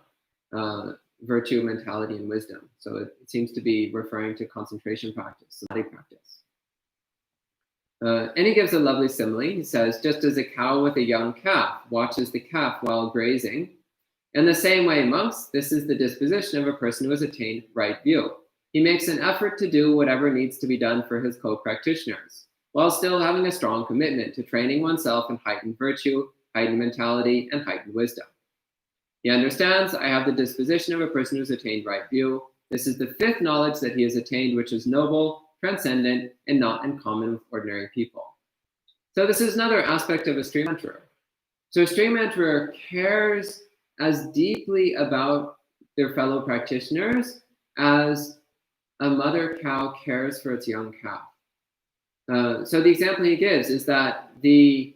virtue, mentality, and wisdom. So it seems to be referring to concentration practice, samadhi practice. And he gives a lovely simile. He says, just as a cow with a young calf watches the calf while grazing, in the same way, monks, this is the disposition of a person who has attained right view. He makes an effort to do whatever needs to be done for his co-practitioners, while still having a strong commitment to training oneself in heightened virtue, heightened mentality, and heightened wisdom. He understands, I have the disposition of a person who has attained right view. This is the fifth knowledge that he has attained, which is noble, transcendent, and not in common with ordinary people. So this is another aspect of a stream enterer. So a stream enterer cares as deeply about their fellow practitioners as a mother cow cares for its young calf. So the example he gives is that the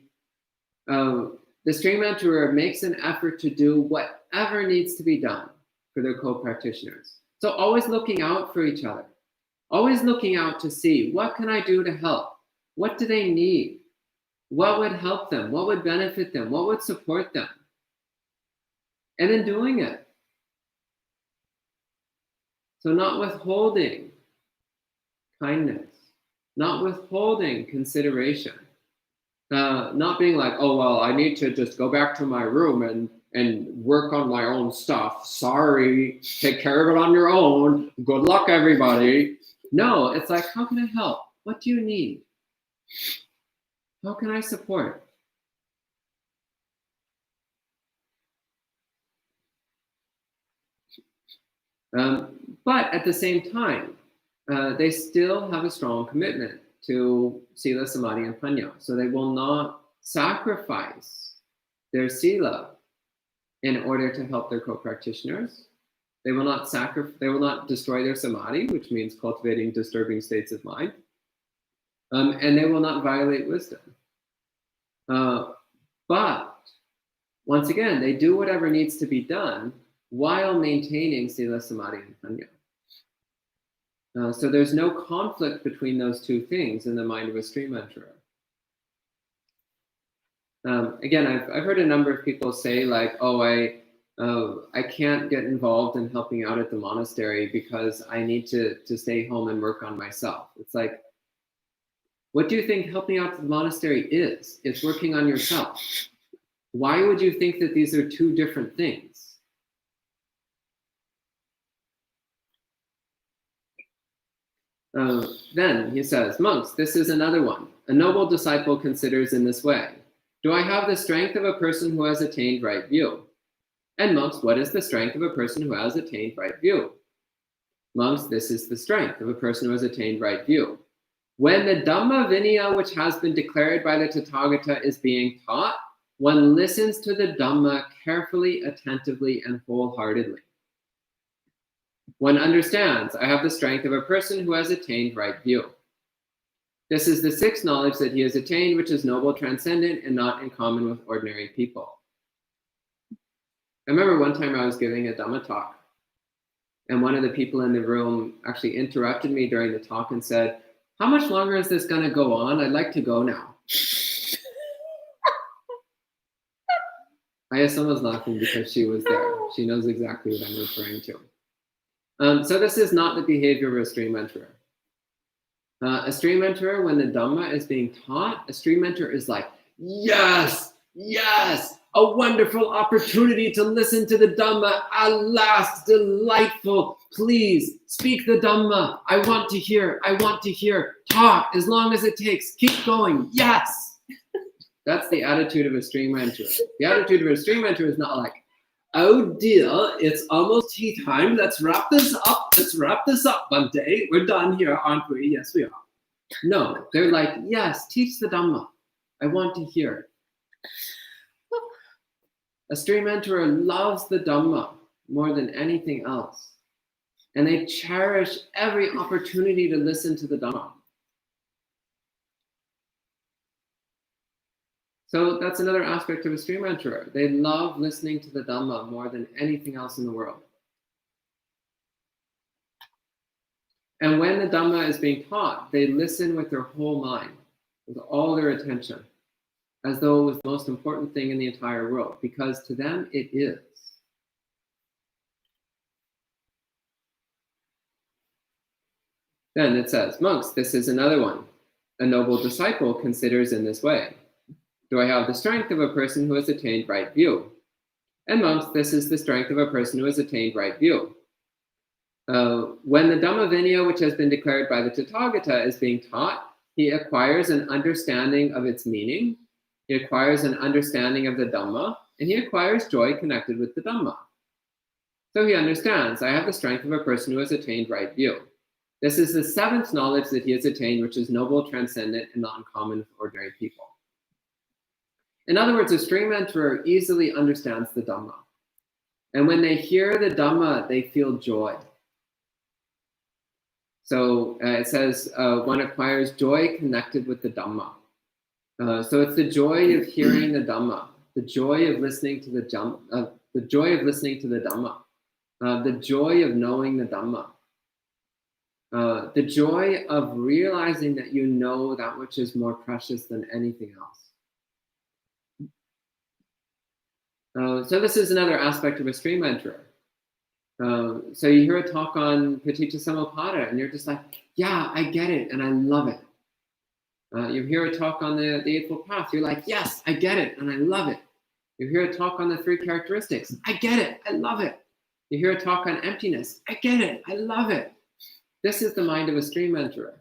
stream enterer makes an effort to do whatever needs to be done for their co-practitioners. So always looking out for each other, always looking out to see, what can I do to help? What do they need? What would help them? What would benefit them? What would support them? And then doing it. So not withholding kindness, not withholding consideration, not being like, oh, well, I need to just go back to my room and work on my own stuff. Sorry, take care of it on your own. Good luck, everybody. No, it's like, how can I help? What do you need? How can I support? But at the same time, they still have a strong commitment to sila, samadhi, and panya. So they will not sacrifice their sila in order to help their co-practitioners. They will not they will not destroy their samadhi, which means cultivating disturbing states of mind. And they will not violate wisdom. But once again, they do whatever needs to be done while maintaining sila, samadhi, and panya. So there's no conflict between those two things in the mind of a stream enterer. Again, I've heard a number of people say like, oh, I can't get involved in helping out at the monastery because I need to stay home and work on myself. It's like, what do you think helping out at the monastery is? It's working on yourself. Why would you think that these are two different things? Then he says, monks, this is another one. A noble disciple considers in this way. Do I have the strength of a person who has attained right view? And monks, what is the strength of a person who has attained right view? Monks, this is the strength of a person who has attained right view. When the Dhamma Vinaya, which has been declared by the Tathagata, is being taught, one listens to the Dhamma carefully, attentively, and wholeheartedly. One understands, I have the strength of a person who has attained right view. This is the sixth knowledge that he has attained, which is noble, transcendent, and not in common with ordinary people. I remember one time I was giving a Dhamma talk, and one of the people in the room actually interrupted me during the talk and said, how much longer is this going to go on? I'd like to go now. I guess someone's laughing because she was there. She knows exactly what I'm referring to. So this is not the behavior of a stream enterer. A stream enterer, when the Dhamma is being taught, a stream enterer is like, yes, yes, a wonderful opportunity to listen to the Dhamma. At last, delightful. Please speak the Dhamma. I want to hear. I want to hear. Talk as long as it takes. Keep going. Yes. That's the attitude of a stream enterer. The attitude of a stream enterer is not like, oh dear, it's almost tea time. Let's wrap this up. Let's wrap this up, Bhante. We're done here, aren't we? Yes, we are. No, they're like, yes, teach the Dhamma. I want to hear. A stream enterer loves the Dhamma more than anything else. And they cherish every opportunity to listen to the Dhamma. So that's another aspect of a stream enterer. They love listening to the Dhamma more than anything else in the world. And when the Dhamma is being taught, they listen with their whole mind, with all their attention, as though it was the most important thing in the entire world, because to them it is. Then it says, monks, this is another one. A noble disciple considers in this way. Do I have the strength of a person who has attained right view? And monks, this is the strength of a person who has attained right view. When the Dhamma Vinaya, which has been declared by the Tathagata, is being taught, he acquires an understanding of its meaning, he acquires an understanding of the Dhamma, and he acquires joy connected with the Dhamma. So he understands, I have the strength of a person who has attained right view. This is the seventh knowledge that he has attained, which is noble, transcendent, and not uncommon for ordinary people. In other words, a stream enterer easily understands the Dhamma. And when they hear the Dhamma, they feel joy. So it says one acquires joy connected with the Dhamma. So it's the joy of hearing the Dhamma, the joy of listening to the Dhamma, the joy of listening to the Dhamma, the joy of knowing the Dhamma, the joy of realizing that you know that which is more precious than anything else. So this is another aspect of a stream enterer. So you hear a talk on Paticca Samuppada and you're just like, yeah, I get it and I love it. You hear a talk on the Eightfold Path, you're like, yes, I get it and I love it. You hear a talk on the three characteristics, I get it, I love it. You hear a talk on emptiness, I get it, I love it. This is the mind of a stream enterer.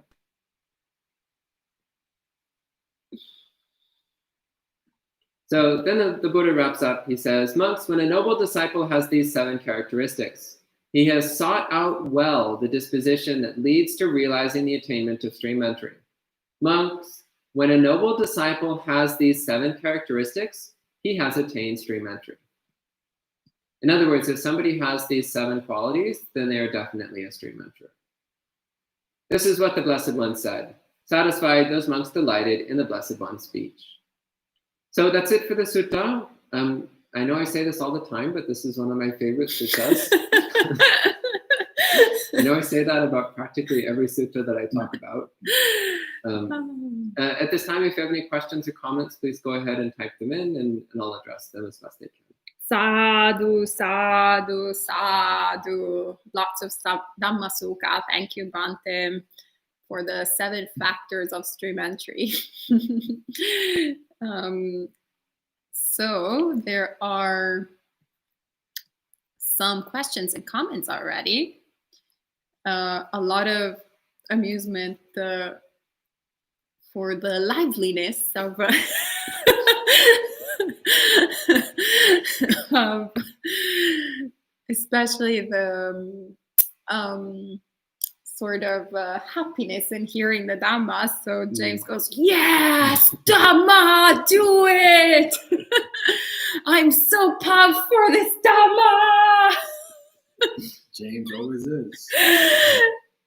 So then the Buddha wraps up, he says, monks, when a noble disciple has these 7 characteristics, he has sought out well the disposition that leads to realizing the attainment of stream entry. Monks, when a noble disciple has these 7 characteristics, he has attained stream entry. In other words, if somebody has these 7 qualities, then they are definitely a stream enterer. This is what the Blessed One said. Satisfied, those monks delighted in the Blessed One's speech. So that's it for the sutta. I know I say this all the time, but this is one of my favorite suttas. I know I say that about practically every sutta that I talk about. At this time, if you have any questions or comments, please go ahead and type them in and I'll address them as best I can. Sadhu, sadhu, sadhu. Lots of Dhamma Sukha. Thank you, Bhante, for the 7 factors of stream entry. So there are some questions and comments already. A lot of amusement for the liveliness of, especially the sort of happiness in hearing the Dhamma. So James goes, yes, Dhamma, do it! I'm so pumped for this Dhamma! James always is.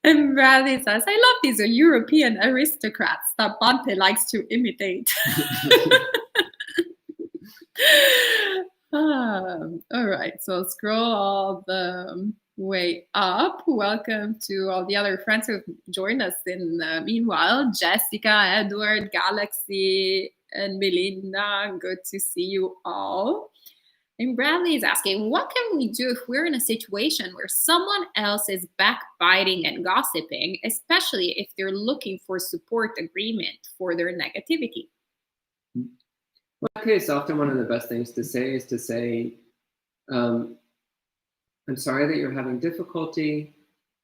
And Bradley says, I love these European aristocrats that Bhante likes to imitate. All right, so scroll all the way up. Welcome to all the other friends who've joined us in the meanwhile. Jessica, Edward, Galaxy, and Melinda. Good to see you all. And Bradley is asking, what can we do if we're in a situation where someone else is backbiting and gossiping, especially if they're looking for support agreement for their negativity? Well, in that case, often one of the best things to say is to say, I'm sorry that you're having difficulty.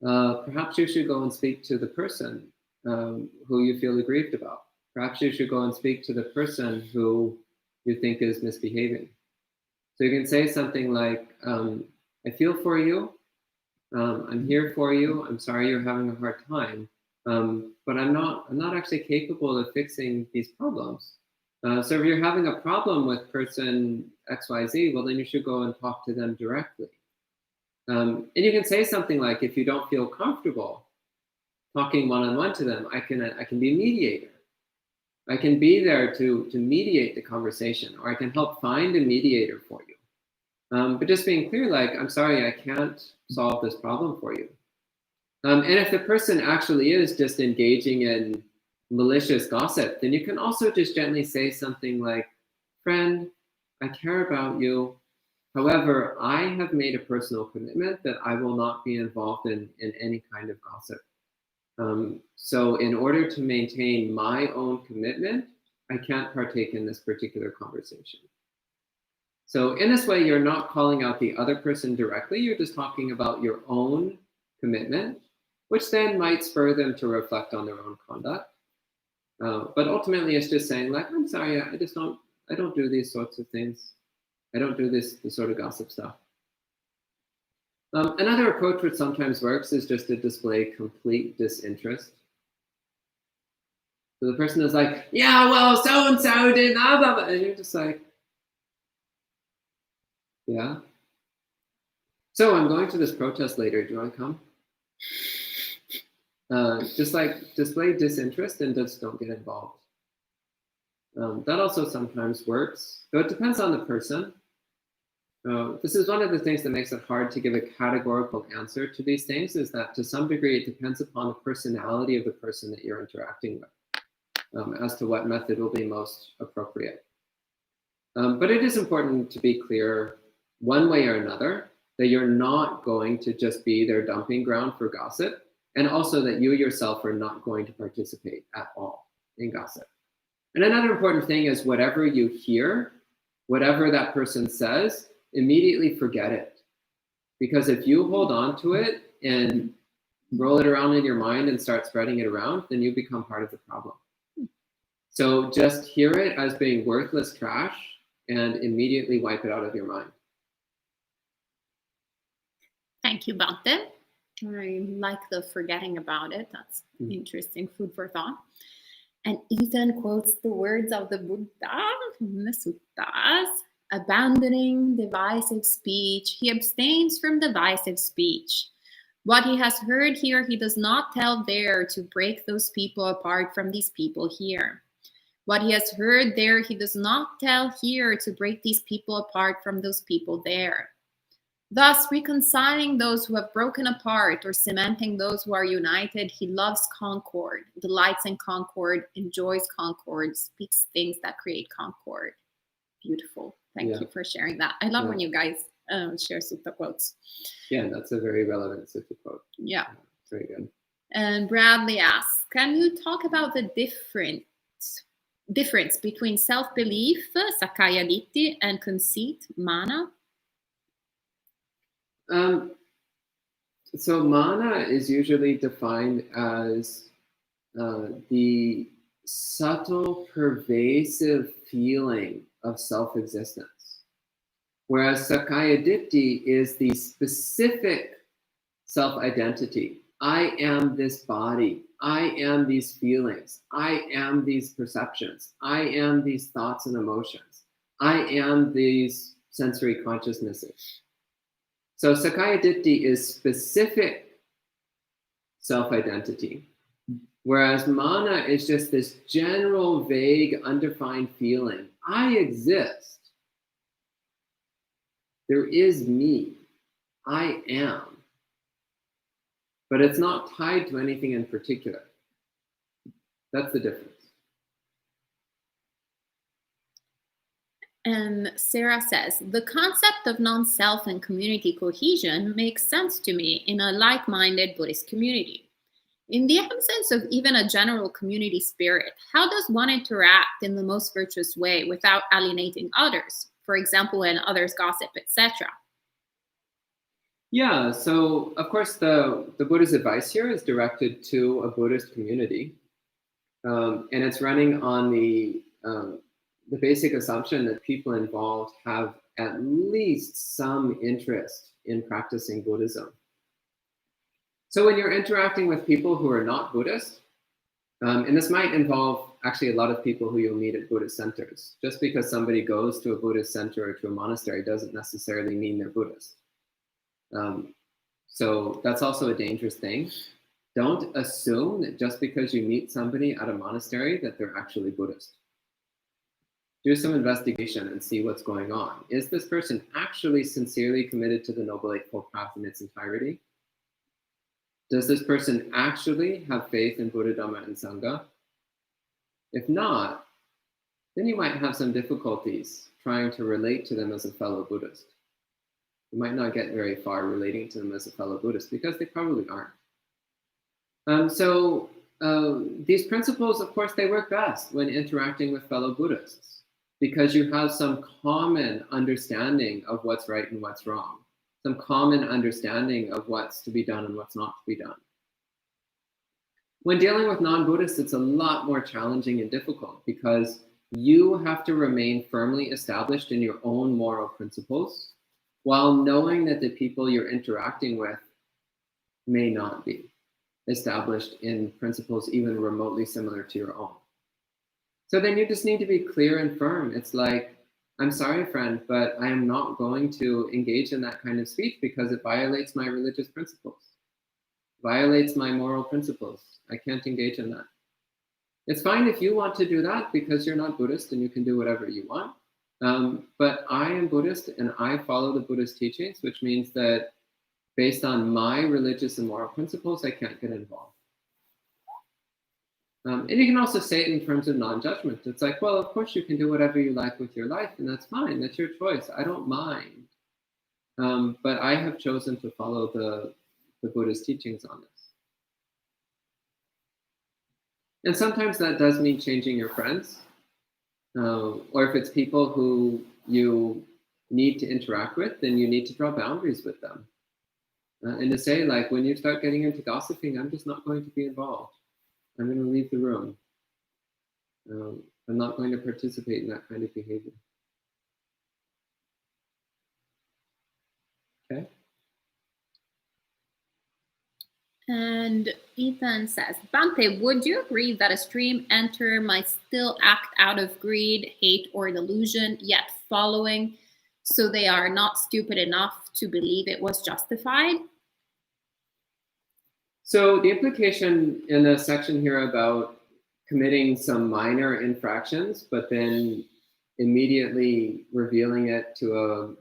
Perhaps you should go and speak to the person who you feel aggrieved about. Perhaps you should go and speak to the person who you think is misbehaving. So you can say something like, I feel for you. I'm here for you. I'm sorry you're having a hard time. But I'm not actually capable of fixing these problems. So if you're having a problem with person XYZ, well, then you should go and talk to them directly. And you can say something like, if you don't feel comfortable talking one-on-one to them, I can be a mediator. I can be there to mediate the conversation, or I can help find a mediator for you. But just being clear, like, I'm sorry, I can't solve this problem for you. And if the person actually is just engaging in malicious gossip, then you can also just gently say something like, friend, I care about you. However, I have made a personal commitment that I will not be involved in any kind of gossip. So in order to maintain my own commitment, I can't partake in this particular conversation. So in this way, you're not calling out the other person directly. You're just talking about your own commitment, which then might spur them to reflect on their own conduct. But ultimately, it's just saying, like, I'm sorry, I don't do these sorts of things. I don't do this sort of gossip stuff. Another approach which sometimes works is just to display complete disinterest. So the person is like, yeah, well, so-and-so did blah, blah, blah. And you're just like, yeah. So I'm going to this protest later. Do you want to come? Just like display disinterest and just don't get involved. That also sometimes works, though it depends on the person. This is one of the things that makes it hard to give a categorical answer to these things, is that to some degree it depends upon the personality of the person that you're interacting with, as to what method will be most appropriate. But it is important to be clear one way or another that you're not going to just be their dumping ground for gossip, and also that you yourself are not going to participate at all in gossip. And another important thing is whatever you hear, whatever that person says, immediately forget it. Because if you hold on to it and roll it around in your mind and start spreading it around, then you become part of the problem. So just hear it as being worthless trash and immediately wipe it out of your mind. Thank you, Bhante. I like the forgetting about it. That's interesting food for thought. And Ethan quotes the words of the Buddha from the Suttas. Abandoning divisive speech, he abstains from divisive speech. What he has heard here, he does not tell there to break those people apart from these people here. What he has heard there, he does not tell here to break these people apart from those people there. Thus, reconciling those who have broken apart or cementing those who are united, he loves concord, delights in concord, enjoys concord, speaks things that create concord. Beautiful. Thank you for sharing that. I love when you guys share Sutta quotes. Yeah, that's a very relevant Sutta quote. Yeah. Very good. And Bradley asks, can you talk about the difference between self-belief, Sakaya Ditti, and conceit, Mana? So mana is usually defined as the subtle, pervasive feeling of self-existence, whereas Sakaya Ditti is the specific self-identity. I am this body. I am these feelings. I am these perceptions. I am these thoughts and emotions. I am these sensory consciousnesses. So Sakaya Ditti is specific self-identity, whereas mana is just this general, vague, undefined feeling. I exist. There is me. I am. But it's not tied to anything in particular. That's the difference. And Sarah says, the concept of non-self and community cohesion makes sense to me in a like-minded Buddhist community. In the absence of even a general community spirit, how does one interact in the most virtuous way without alienating others? For example, when others gossip, etc. Yeah, so of course the Buddha's advice here is directed to a Buddhist community. And it's running on the basic assumption that people involved have at least some interest in practicing Buddhism. So when you're interacting with people who are not Buddhist, and this might involve actually a lot of people who you'll meet at Buddhist centers. Just because somebody goes to a Buddhist center or to a monastery doesn't necessarily mean they're Buddhist. So that's also a dangerous thing. Don't assume that just because you meet somebody at a monastery that they're actually Buddhist. Do some investigation and see what's going on. Is this person actually sincerely committed to the Noble Eightfold Path in its entirety? Does this person actually have faith in Buddha, Dhamma, and Sangha? If not, then you might have some difficulties trying to relate to them as a fellow Buddhist. You might not get very far relating to them as a fellow Buddhist because they probably aren't. These principles, of course, they work best when interacting with fellow Buddhists because you have some common understanding of what's right and what's wrong, some common understanding of what's to be done and what's not to be done. When dealing with non-Buddhists, it's a lot more challenging and difficult because you have to remain firmly established in your own moral principles while knowing that the people you're interacting with may not be established in principles even remotely similar to your own. So then you just need to be clear and firm. It's like, I'm sorry, friend, but I am not going to engage in that kind of speech because it violates my religious principles, violates my moral principles. I can't engage in that. It's fine if you want to do that because you're not Buddhist and you can do whatever you want. But I am Buddhist and I follow the Buddhist teachings, which means that based on my religious and moral principles, I can't get involved. And you can also say it in terms of non-judgment. It's like, well, of course you can do whatever you like with your life, and that's fine. That's your choice. I don't mind. But I have chosen to follow the Buddhist teachings on this. And sometimes that does mean changing your friends, or if it's people who you need to interact with, then you need to draw boundaries with them. And to say, like, when you start getting into gossiping, I'm just not going to be involved. I'm going to leave the room. I'm not going to participate in that kind of behavior. Okay. And Ethan says, Bhante, would you agree that a stream enter might still act out of greed, hate, or delusion, yet following, so they are not stupid enough to believe it was justified? So the implication in the section here about committing some minor infractions, but then immediately revealing it to a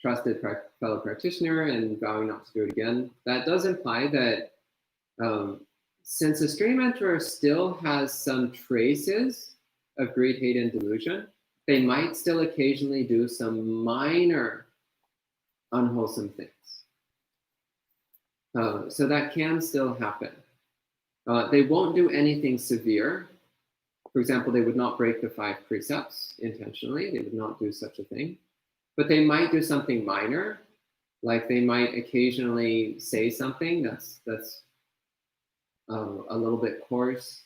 trusted fellow practitioner and vowing not to do it again, that does imply that since a stream enterer still has some traces of greed, hate, and delusion, they might still occasionally do some minor unwholesome things. So that can still happen. They won't do anything severe. For example, they would not break the 5 precepts intentionally. They would not do such a thing. But they might do something minor, like they might occasionally say something that's a little bit coarse.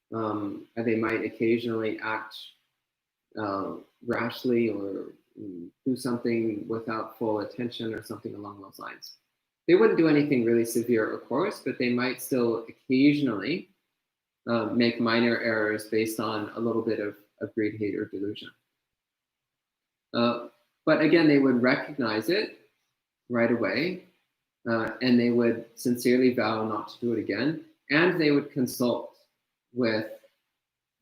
And they might occasionally act rashly or do something without full attention or something along those lines. They wouldn't do anything really severe or coarse, but they might still occasionally make minor errors based on a little bit of greed, hate, or delusion. But again, they would recognize it right away, and they would sincerely vow not to do it again, and they would consult with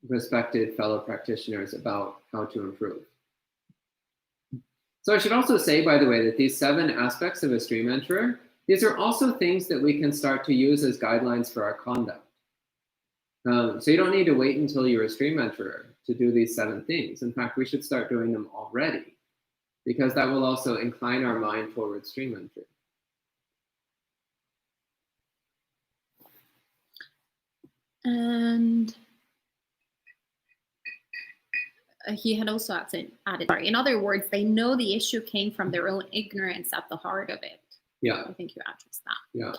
respected fellow practitioners about how to improve. So I should also say, by the way, that these 7 aspects of a stream enterer, these are also things that we can start to use as guidelines for our conduct. So you don't need to wait until you're a stream enterer to do these 7 things. In fact, we should start doing them already, because that will also incline our mind towards stream entry. And he had also added, sorry, in other words, they know the issue came from their own ignorance at the heart of it. Yeah. I think you addressed that. Yeah.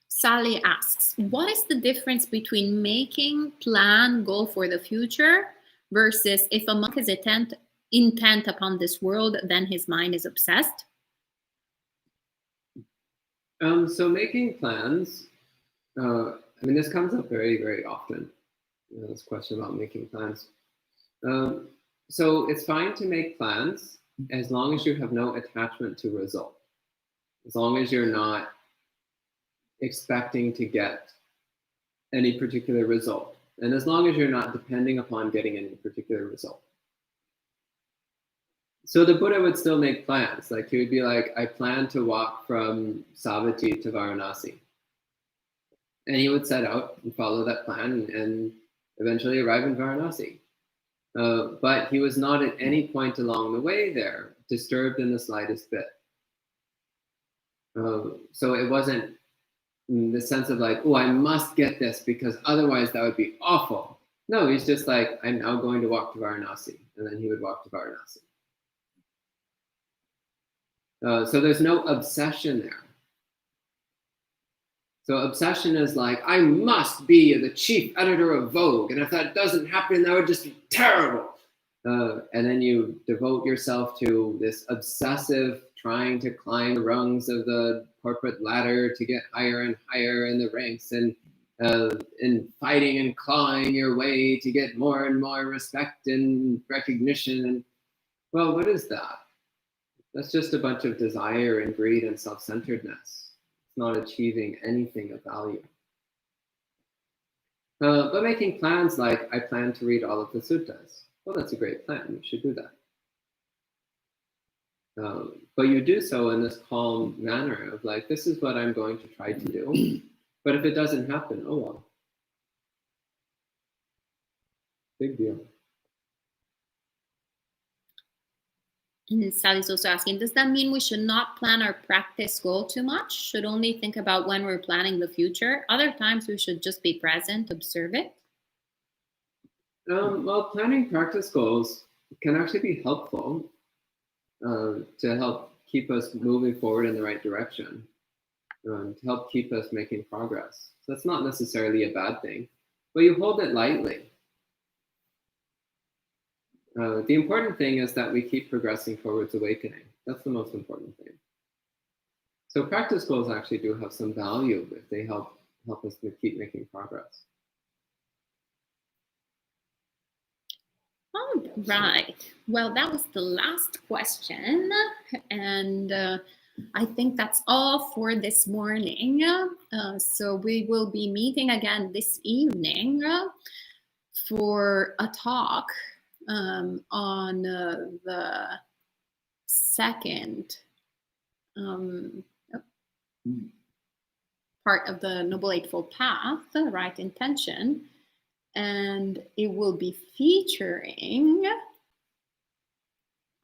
Sally asks, what is the difference between making plan goal for the future versus if a monk is intent upon this world, then his mind is obsessed? So making plans, I mean, this comes up very, very often, this question about making plans. So it's fine to make plans as long as you have no attachment to result, as long as you're not expecting to get any particular result, and as long as you're not depending upon getting any particular result. So the Buddha would still make plans. Like he would be like, I plan to walk from Savatthi to Varanasi. And he would set out and follow that plan and eventually arrive in Varanasi. But he was not at any point along the way there disturbed in the slightest bit. So it wasn't in the sense of like, oh, I must get this because otherwise that would be awful. No, he's just like, I'm now going to walk to Varanasi. And then he would walk to Varanasi. So there's no obsession there. So obsession is like, I must be the chief editor of Vogue. And if that doesn't happen, that would just be terrible. And then you devote yourself to this obsessive trying to climb the rungs of the corporate ladder to get higher and higher in the ranks and fighting and clawing your way to get more and more respect and recognition. And well, what is that? That's just a bunch of desire and greed and self-centeredness. It's not achieving anything of value. But making plans like, I plan to read all of the suttas. Well, that's a great plan. You should do that. But you do so in this calm manner of like, this is what I'm going to try to do. But if it doesn't happen, oh well. Big deal. And Sally's also asking, does that mean we should not plan our practice goal too much? Should only think about when we're planning the future? Other times we should just be present, observe it? Well, planning practice goals can actually be helpful to help keep us moving forward in the right direction, to help keep us making progress. So that's not necessarily a bad thing, but you hold it lightly. The important thing is that we keep progressing towards awakening. That's the most important thing. So practice goals actually do have some value if they help us to keep making progress. All right. Well, that was the last question. And I think that's all for this morning. So we will be meeting again this evening for a talk on the second part of the Noble Eightfold Path, the right intention. And it will be featuring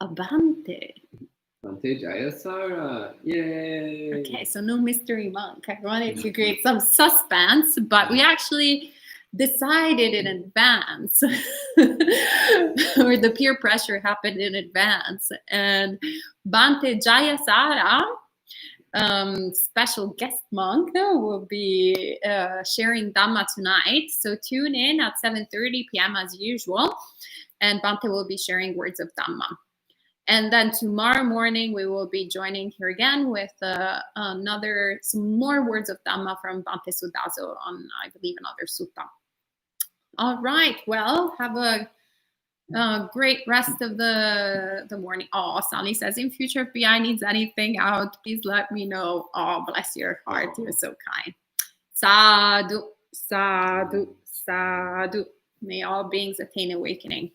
a Bhante. Bhante Jayasara, yay! Okay, so no mystery monk. I wanted to create some suspense, but we actually decided in advance, or the peer pressure happened in advance. And Bhante Jayasara, special guest monk, will be sharing Dhamma tonight. So tune in at 7:30 p.m. as usual. And Bhante will be sharing words of Dhamma. And then tomorrow morning, we will be joining here again with some more words of Dhamma from Bhante Sudaso on, I believe, another sutta. All right. Well, have a great rest of the morning. Oh, Sally says, in future, if BI needs anything out, please let me know. Oh, bless your heart. You're so kind. Sadhu, sadhu, sadhu. May all beings attain awakening.